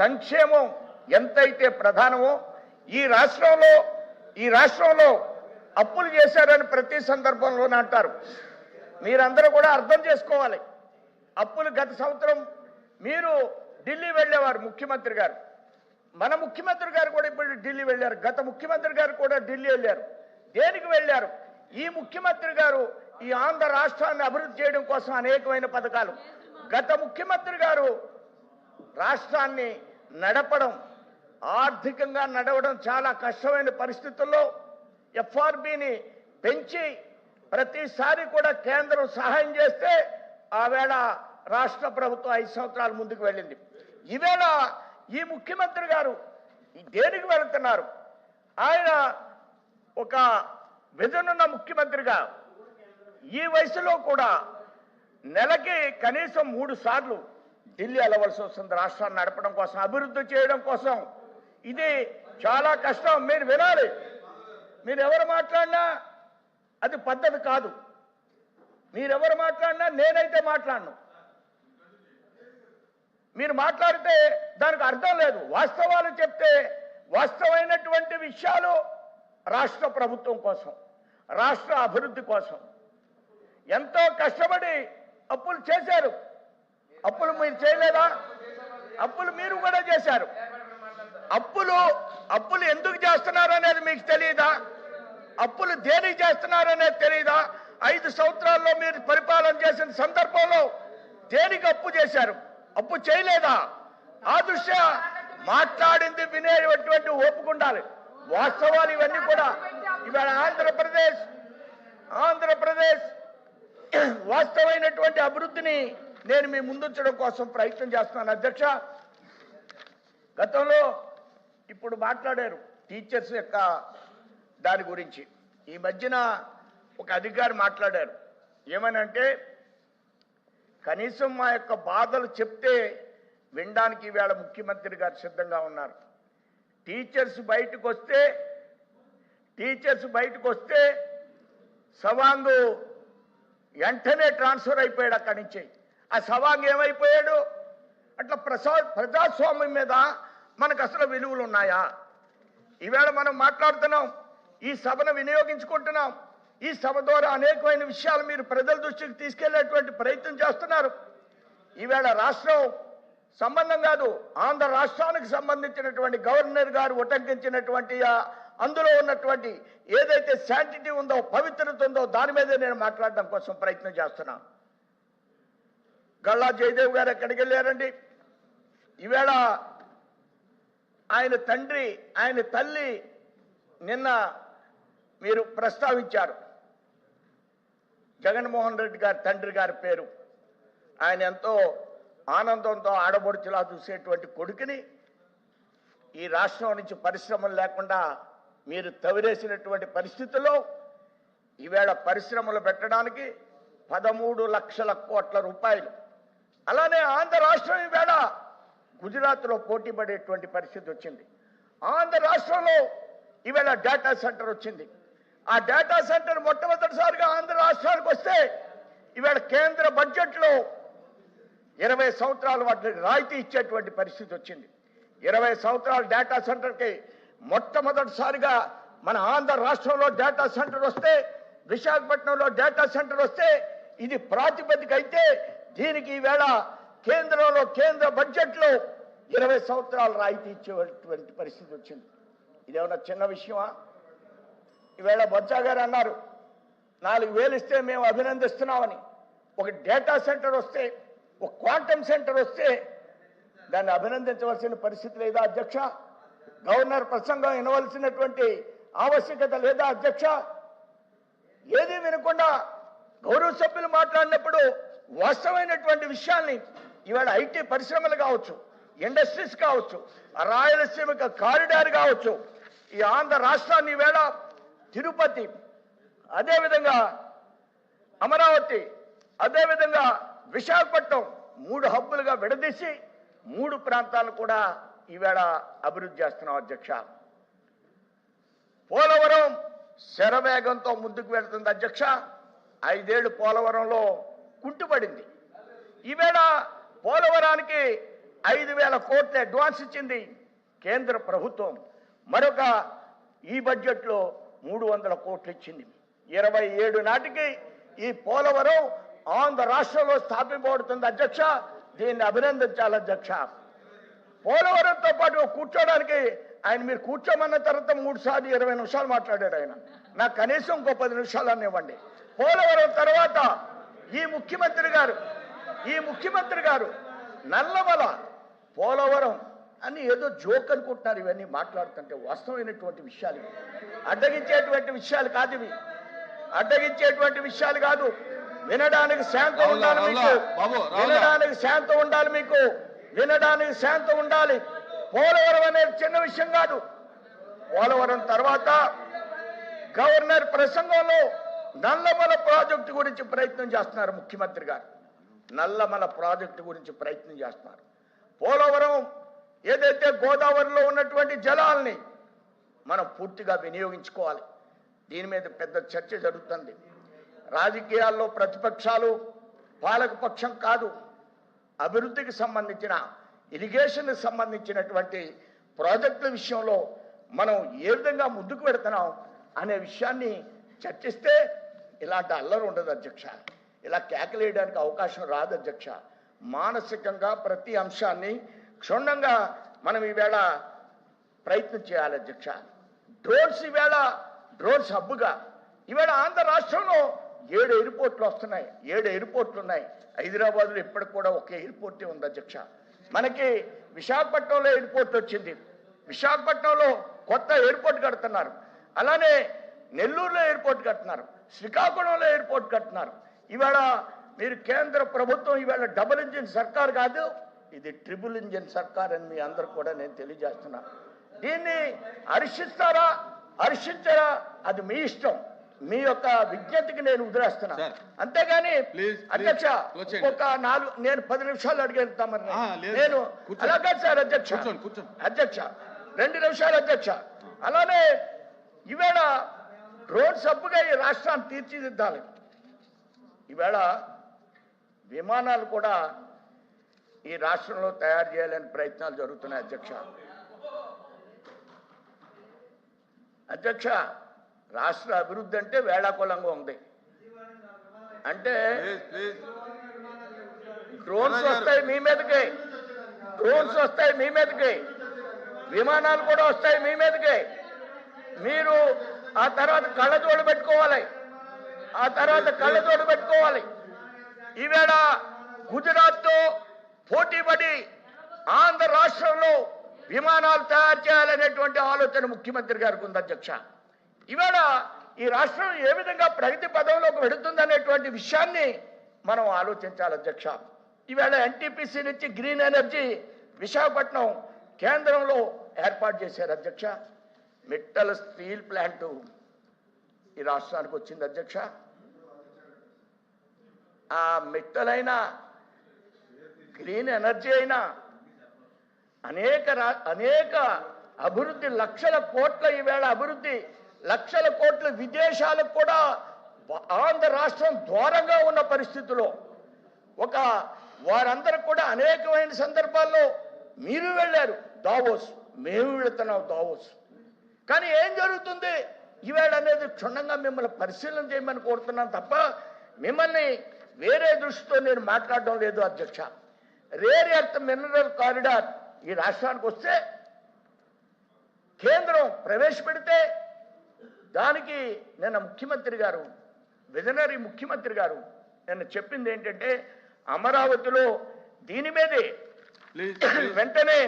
సంక్షేమం ఎంతైతే ప్రధానమో ఈ రాష్ట్రంలో అప్పులు చేశారని ప్రతి సందర్భంలోనే అంటారు. మీరందరూ కూడా అర్థం చేసుకోవాలి. అప్పులు గత సంవత్సరం మీరు ఢిల్లీ వెళ్ళేవారు ముఖ్యమంత్రి గారు, మన ముఖ్యమంత్రి గారు కూడా ఇప్పుడు ఢిల్లీ వెళ్ళారు, గత ముఖ్యమంత్రి గారు కూడా ఢిల్లీ వెళ్ళారు. దేనికి వెళ్ళారు? ఈ ముఖ్యమంత్రి గారు ఈ ఆంధ్ర రాష్ట్రాన్ని అభివృద్ధి చేయడం కోసం అనేకమైన పథకాలు, గత ముఖ్యమంత్రి గారు రాష్ట్రాన్ని నడపడం, ఆర్థికంగా నడవడం చాలా కష్టమైన పరిస్థితుల్లో ఎఫ్ఆర్బిని పెంచి ప్రతిసారి కూడా కేంద్రం సహాయం చేస్తే ఆవేళ రాష్ట్ర ప్రభుత్వం 5 సంవత్సరాల ముందుకు వెళ్ళింది. ఈవేళ ఈ ముఖ్యమంత్రి గారు దేనికి వెళుతున్నారు? ఆయన ఒక విజనున్న ముఖ్యమంత్రిగా ఈ వయసులో కూడా నెలకి కనీసం 3 సార్లు ఢిల్లీ వెళ్ళవలసి వస్తుంది రాష్ట్రాన్ని నడపడం కోసం, అభివృద్ధి చేయడం కోసం. ఇది చాలా కష్టం. మీరు వినాలి. మీరు ఎవరు మాట్లాడినా అది పద్ధతి కాదు. మీరెవరు మాట్లాడినా నేనైతే మాట్లాడను. మీరు మాట్లాడితే దానికి అర్థం లేదు. వాస్తవాలు చెప్తే వాస్తవమైనటువంటి విషయాలు రాష్ట్ర ప్రభుత్వం కోసం, రాష్ట్ర అభివృద్ధి కోసం ఎంతో కష్టపడి అప్పులు చేశారు. అప్పులు మీరు చేయలేదా? అప్పులు మీరు కూడా చేశారు. అప్పులు ఎందుకు చేస్తున్నారు అనేది మీకు తెలియదా? అప్పులు దేనికి చేస్తున్నారు అనేది తెలియదా? 5 సంవత్సరాల్లో మీరు పరిపాలన చేసిన సందర్భంలో దేనికి అప్పు చేశారు? అప్పు చేయలేదా? ఆ దృష్ట్యా మాట్లాడింది వినేటువంటి ఓపిక ఉండాలి. వాస్తవాలు ఇవన్నీ కూడా ఇవాళ ఆంధ్రప్రదేశ్ వాస్తవమైనటువంటి అభివృద్ధిని నేను మీ ముందుంచడం కోసం ప్రయత్నం చేస్తున్నాను. అధ్యక్ష, గతంలో ఇప్పుడు మాట్లాడారు టీచర్స్ యొక్క దాని గురించి. ఈ మధ్యన ఒక అధికారి మాట్లాడారు. ఏమనంటే కనీసం మా యొక్క బాధలు చెప్తే వినడానికి ఈవేళ ముఖ్యమంత్రి గారు సిద్ధంగా ఉన్నారు. టీచర్స్ బయటకు వస్తే సవాంగ్ వెంటనే ట్రాన్స్ఫర్ అయిపోయాడు అక్కడి నుంచి. ఆ సవాంగ్ ఏమైపోయాడు? అట్లా ప్రజాస్వామ్యం మీద మనకు అసలు విలువలు ఉన్నాయా? ఈవేళ మనం మాట్లాడుతున్నాం, ఈ సభను వినియోగించుకుంటున్నాం. ఈ సభ ద్వారా అనేకమైన విషయాలు మీరు ప్రజల దృష్టికి తీసుకెళ్లేటువంటి ప్రయత్నం చేస్తున్నారు. ఈవేళ రాష్ట్రం సంబంధం కాదు, ఆంధ్ర రాష్ట్రానికి సంబంధించినటువంటి గవర్నర్ గారు ఉటంకించినటువంటి అందులో ఉన్నటువంటి ఏదైతే శాంటిటీ ఉందో, పవిత్రత ఉందో దాని మీదే నేను మాట్లాడడం కోసం ప్రయత్నం చేస్తున్నాను. గల్లా జయదేవ్ గారు ఎక్కడికి వెళ్ళారండి? ఈవేళ ఆయన తండ్రి, ఆయన తల్లి నిన్న మీరు ప్రస్తావించారు. జగన్మోహన్ రెడ్డి గారి తండ్రి గారి పేరు. ఆయన ఎంతో ఆనందంతో ఆడబడుచులా చూసేటువంటి కొడుకుని ఈ రాష్ట్రం నుంచి పరిశ్రమలు లేకుండా మీరు తవిరేసినటువంటి పరిస్థితుల్లో ఈవేళ పరిశ్రమలు పెట్టడానికి 13 లక్షల కోట్ల రూపాయలు. అలానే ఆంధ్ర రాష్ట్రం ఈవేళ గుజరాత్లో పోటీ పడేటువంటి పరిస్థితి వచ్చింది. ఆంధ్ర రాష్ట్రంలో ఈవేళ డేటా సెంటర్ వచ్చింది. ఆ డేటా సెంటర్ మొట్టమొదటిసారిగా ఆంధ్ర రాష్ట్రానికి వస్తే ఈవేళ కేంద్ర బడ్జెట్లో 20 సంవత్సరాలు వాటికి రాయితీ ఇచ్చేటువంటి పరిస్థితి వచ్చింది. 20 సంవత్సరాల డేటా సెంటర్కి మొట్టమొదటిసారిగా మన ఆంధ్ర రాష్ట్రంలో డేటా సెంటర్ వస్తే, విశాఖపట్నంలో డేటా సెంటర్ వస్తే ఇది ప్రాతిపదిక అయితే దీనికి ఈవేళ కేంద్రంలో కేంద్ర బడ్జెట్లో 20 సంవత్సరాలు రాయితీ ఇచ్చేటువంటి పరిస్థితి వచ్చింది. ఇదేమన్నా చిన్న విషయమా? ఈవేళ బొత్స గారు అన్నారు 4,000 ఇస్తే మేము అభినందిస్తున్నామని. ఒక డేటా సెంటర్ వస్తే, ఒక క్వాంటమ్ సెంటర్ వస్తే దాన్ని అభినందించవలసిన పరిస్థితి లేదా అధ్యక్ష? గవర్నర్ ప్రసంగం వినవలసినటువంటి ఆవశ్యకత లేదా అధ్యక్ష? ఏది వినకుండా గౌరవ సభ్యులు మాట్లాడినప్పుడు వాస్తవమైనటువంటి విషయాల్ని ఇవాళ ఐటీ పరిశ్రమలు కావచ్చు, ఇండస్ట్రీస్ కావచ్చు, రాయలసీమకు కారిడార్ కావచ్చు, ఈ ఆంధ్ర రాష్ట్రాన్ని ఈవేళ తిరుపతి, అదేవిధంగా అమరావతి, అదేవిధంగా విశాఖపట్నం 3 హబ్బులుగా విడదీసి 3 ప్రాంతాలు కూడా ఈవేళ అభివృద్ధి చేస్తున్నాం అధ్యక్ష. పోలవరం శరవేగంతో ముందుకు వెళ్తుంది అధ్యక్ష. 5 ఏళ్లు పోలవరంలో కుంటుపడింది. ఈవేళ పోలవరానికి 5,000 కోట్ల అడ్వాన్స్ ఇచ్చింది కేంద్ర ప్రభుత్వం. మరొక ఈ బడ్జెట్లో 300 కోట్లు ఇచ్చింది. 27 నాటికి ఈ పోలవరం ఆంధ్ర రాష్ట్రంలో స్థాపించబడుతుంది అధ్యక్ష. దీన్ని అభినందించాలి అధ్యక్ష. పోలవరంతో పాటు కూర్చోడానికి ఆయన మీరు కూర్చోమన్న తర్వాత 3 సార్లు 20 నిమిషాలు మాట్లాడాడు ఆయన. నాకు కనీసం ఇంకో 10 నిమిషాలు అనివ్వండి. పోలవరం తర్వాత ఈ ముఖ్యమంత్రి గారు నల్లమల పోలవరం అని ఏదో జోక్ అనుకుంటున్నారు. ఇవన్నీ మాట్లాడుతుంటే వాస్తవమైనటువంటి విషయాలు, అడ్డగించేటువంటి విషయాలు కాదు ఇవి. అడ్డగించేటువంటి విషయాలు కాదు. వినడానికి శాంతం ఉండాలి మీకు, వినడానికి శాంతం ఉండాలి మీకు, వినడానికి శాంతం ఉండాలి. పోలవరం అనేది చిన్న విషయం కాదు. పోలవరం తర్వాత గవర్నర్ ప్రసంగంలో నల్లమల ప్రాజెక్టు గురించి ప్రయత్నం చేస్తున్నారు ముఖ్యమంత్రి గారు. నల్లమల ప్రాజెక్టు గురించి ప్రయత్నం చేస్తున్నారు. పోలవరం ఏదైతే గోదావరిలో ఉన్నటువంటి జలాల్ని మనం పూర్తిగా వినియోగించుకోవాలి. దీని మీద పెద్ద చర్చ జరుగుతుంది. రాజకీయాల్లో ప్రతిపక్షాలు పాలకపక్షం కాదు, అభివృద్ధికి సంబంధించిన ఇరిగేషన్కి సంబంధించినటువంటి ప్రాజెక్టుల విషయంలో మనం ఏ విధంగా ముందుకు పెడుతున్నాం అనే విషయాన్ని చర్చిస్తే ఇలాంటి అల్లరి ఉండదు అధ్యక్ష. ఇలా కేకలేయడానికి అవకాశం రాదు అధ్యక్ష. మానసికంగా ప్రతి అంశాన్ని క్షుణ్ణంగా మనం ఈవేళ ప్రయత్నం చేయాలి అధ్యక్ష. డ్రోన్స్ హబ్బుగా ఈవేళ ఆంధ్ర రాష్ట్రంలో 7 ఎయిర్పోర్ట్లు వస్తున్నాయి. 7 ఎయిర్పోర్ట్లు ఉన్నాయి. హైదరాబాద్లో ఇప్పటికి కూడా ఒక ఎయిర్పోర్టే ఉంది అధ్యక్ష. మనకి విశాఖపట్నంలో ఎయిర్పోర్ట్ వచ్చింది. విశాఖపట్నంలో కొత్త ఎయిర్పోర్ట్ కడుతున్నారు. అలానే నెల్లూరులో ఎయిర్పోర్ట్ కడుతున్నారు. శ్రీకాకుళంలో ఎయిర్పోర్ట్ కడుతున్నారు. ఇవాళ మీరు కేంద్ర ప్రభుత్వం ఇవాళ డబుల్ ఇంజిన్ సర్కార్ కాదు, ఇది ట్రిపుల్ ఇంజిన్ సర్కార్ అని మీ అందరూ కూడా నేను తెలియజేస్తున్నా. దీన్ని హర్షిస్తారా హర్షించరా అది మీ ఇష్టం. మీ యొక్క విజ్ఞతకి నేను వదిలేస్తున్నా. అంతేగాని అధ్యక్ష ఒక నేను 10 నిమిషాలు అడిగేస్తామని నేను అలాగే సార్ అధ్యక్ష 2 నిమిషాలు అధ్యక్ష. అలానే ఈవేళ డ్రోన్ సబ్బుగా ఈ రాష్ట్రాన్ని తీర్చిదిద్దాలి. ఈవేళ విమానాలు కూడా ఈ రాష్ట్రంలో తయారు చేయాలని ప్రయత్నాలు జరుగుతున్నాయి అధ్యక్ష. రాష్ట్ర అభివృద్ధి అంటే వేళాకోళంగా ఉంది. అంటే డ్రోన్స్ వస్తాయి మీ మీదకి, విమానాలు కూడా వస్తాయి మీ మీదకి. మీరు ఆ తర్వాత కళ్ళజోడు పెట్టుకోవాలి. ఈవేళ గుజరాత్తో పోటీపడి ఆంధ్ర రాష్ట్రంలో విమానాలు తయారు చేయాలనేటువంటి ఆలోచన ముఖ్యమంత్రి గారికి ఉంది అధ్యక్ష. ఇవాళ ఈ రాష్ట్రం ఏ విధంగా ప్రగతి పదంలోకి వెడుతుందనేటువంటి విషయాన్ని మనం ఆలోచించాలి అధ్యక్ష. ఈవేళ ఎన్టీపీసీ నుంచి గ్రీన్ ఎనర్జీ విశాఖపట్నం కేంద్రంలో ఏర్పాటు చేశారు అధ్యక్ష. మిట్టల్ స్టీల్ ప్లాంటు ఈ రాష్ట్రానికి వచ్చింది అధ్యక్ష. ఆ మిట్టలైన గ్రీన్ ఎనర్జీ అయినా అనేక అభివృద్ధి, లక్షల కోట్ల ఈవేళ అభివృద్ధి, లక్షల కోట్ల విదేశాలకు కూడా ఆంధ్ర రాష్ట్రం దూరంగా ఉన్న పరిస్థితుల్లో వారందరూ కూడా అనేకమైన సందర్భాల్లో మీరు వెళ్ళారు దావోస్, మేము వెళుతున్నాం దావోస్. కానీ ఏం జరుగుతుంది ఈవేళ అనేది క్షుణ్ణంగా మిమ్మల్ని పరిశీలన చేయమని కోరుతున్నాను తప్ప మిమ్మల్ని వేరే దృష్టితో నేను మాట్లాడడం లేదు అధ్యక్ష. రేర్ ఎర్త్ మినరల్ కారిడార్ ఈ రాష్ట్రానికి వస్తే కేంద్రం ప్రవేశపెడితే దానికి నిన్న విజనరీ ముఖ్యమంత్రి గారు నిన్న చెప్పింది ఏంటంటే అమరావతిలో దీని మీదే వెంటనే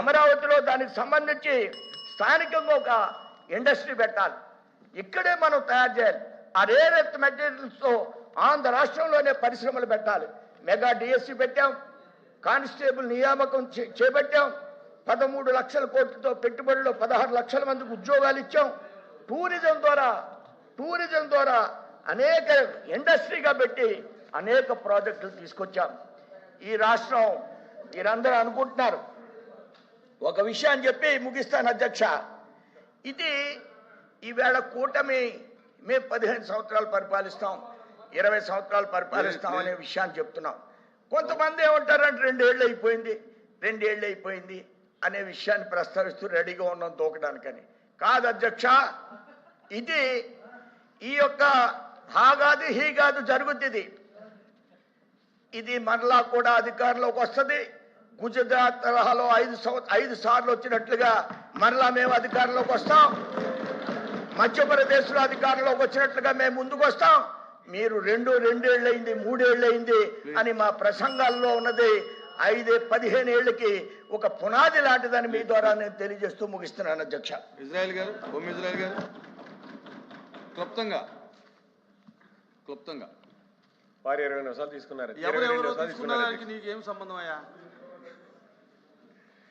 అమరావతిలో దానికి సంబంధించి స్థానికంగా ఒక ఇండస్ట్రీ పెట్టాలి, ఇక్కడే మనం తయారు చేయాలి. ఆ రేర్ ఎర్త్ మెటీరియల్స్తో ఆంధ్ర రాష్ట్రంలోనే పరిశ్రమలు పెట్టాలి. మెగా డిఎస్సి పెట్టాం, కానిస్టేబుల్ నియామకం చేపట్టాం, 13 లక్షల కోట్లతో పెట్టుబడుల్లో 16 లక్షల మందికి ఉద్యోగాలు ఇచ్చాం. టూరిజం ద్వారా అనేక ఇండస్ట్రీగా పెట్టి అనేక ప్రాజెక్టులు తీసుకొచ్చాం. ఈ రాష్ట్రం మీరందరూ అనుకుంటున్నారు. ఒక విషయాన్ని చెప్పి ముగిస్తాను అధ్యక్ష. ఇది ఈవేళ కూటమి మేము 15 సంవత్సరాలు పరిపాలిస్తాం, 20 సంవత్సరాలు పరిపాలిస్తాం అనే విషయాన్ని చెప్తున్నాం. కొంతమంది ఏమంటారంటే 2 ఏళ్ళు అయిపోయింది, 2 ఏళ్ళు అయిపోయింది అనే విషయాన్ని ప్రస్తావిస్తూ రెడీగా ఉన్నాం దూకడానికని. కాదు అధ్యక్ష, ఇది ఈ యొక్క హాగాది హీగాదు జరుగుతుంది. ఇది మరలా కూడా అధికారంలోకి వస్తుంది. గుజరాత్ తరహాలో 5 సార్లు వచ్చినట్లుగా మరలా మేము అధికారంలోకి వస్తాం. మధ్యప్రదేశ్లో అధికారంలోకి వచ్చినట్లుగా మేము ముందుకు వస్తాం. మీరు 2 ఏళ్ళయింది 3 ఏళ్ళయింది అని మా ప్రసంగాల్లో ఉన్నది 15 ఏళ్ళకి ఒక పునాది లాంటిదని మీ ద్వారా నేను తెలియజేస్తూ ముగిస్తున్నాను అధ్యక్ష. ఇజ్రాయెల్ గారు, ఇజ్రాయెల్ గారు క్లుప్తంగా వారు 20 నిమిషాలు తీసుకున్నారు. ఎవరెవరో తీసుకున్నానికి నీకేం సంబంధం అయ్యా?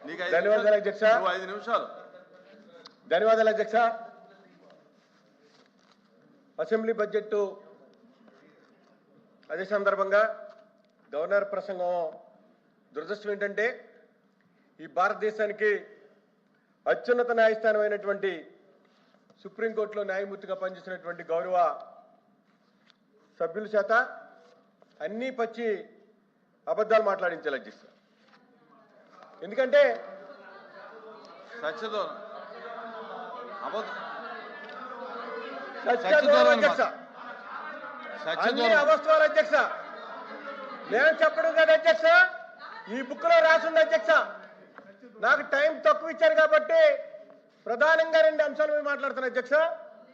నీకు ధన్యవాదాలు అధ్యక్ష. 5 నిమిషాలు. ధన్యవాదాలు అధ్యక్ష. అసెంబ్లీ బడ్జెట్ అదే సందర్భంగా గవర్నర్ ప్రసంగం దురదృష్టం ఏంటంటే ఈ భారతదేశానికి అత్యున్నత న్యాయస్థానం అయినటువంటి సుప్రీంకోర్టులో న్యాయమూర్తిగా పనిచేసినటువంటి గౌరవ సభ్యుల చేత అన్నీ పచ్చి అబద్ధాలు మాట్లాడించాలి అధ్యక్ష. ఎందుకంటే అన్ని అవాస్తవాలు అధ్యక్ష. నేను చెప్పడం కాదు అధ్యక్ష, ఈ బుక్ లో రాసింది అధ్యక్ష. నాకు టైం తక్కువ ఇచ్చారు కాబట్టి ప్రధానంగా 2 అంశాల మీద మాట్లాడుతున్నా అధ్యక్ష.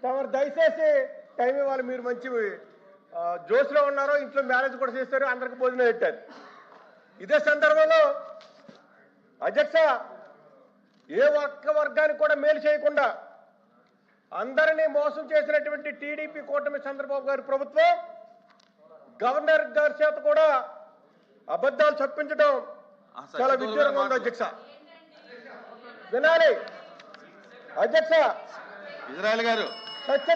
తమరు దయచేసి టైం ఇవ్వాలి. మీరు మంచి జోష్లో ఉన్నారో, ఇంట్లో మ్యారేజ్ కూడా చేస్తారు, అందరికి భోజనం పెట్టారు. ఇదే సందర్భంలో అధ్యక్ష, ఏ ఒక్క వర్గానికి కూడా మేలు చేయకుండా అందరినీ మోసం చేసినటువంటి టీడీపీ కూటమి చంద్రబాబు గారి ప్రభుత్వం గవర్నర్ గారి చేత కూడా అబద్ధాలు చెప్పించడం చాలా విడ్డూరంగా ఉంది అధ్యక్ష. వినాలి అధ్యక్ష. ఇజ్రాయెల్ గారు సత్య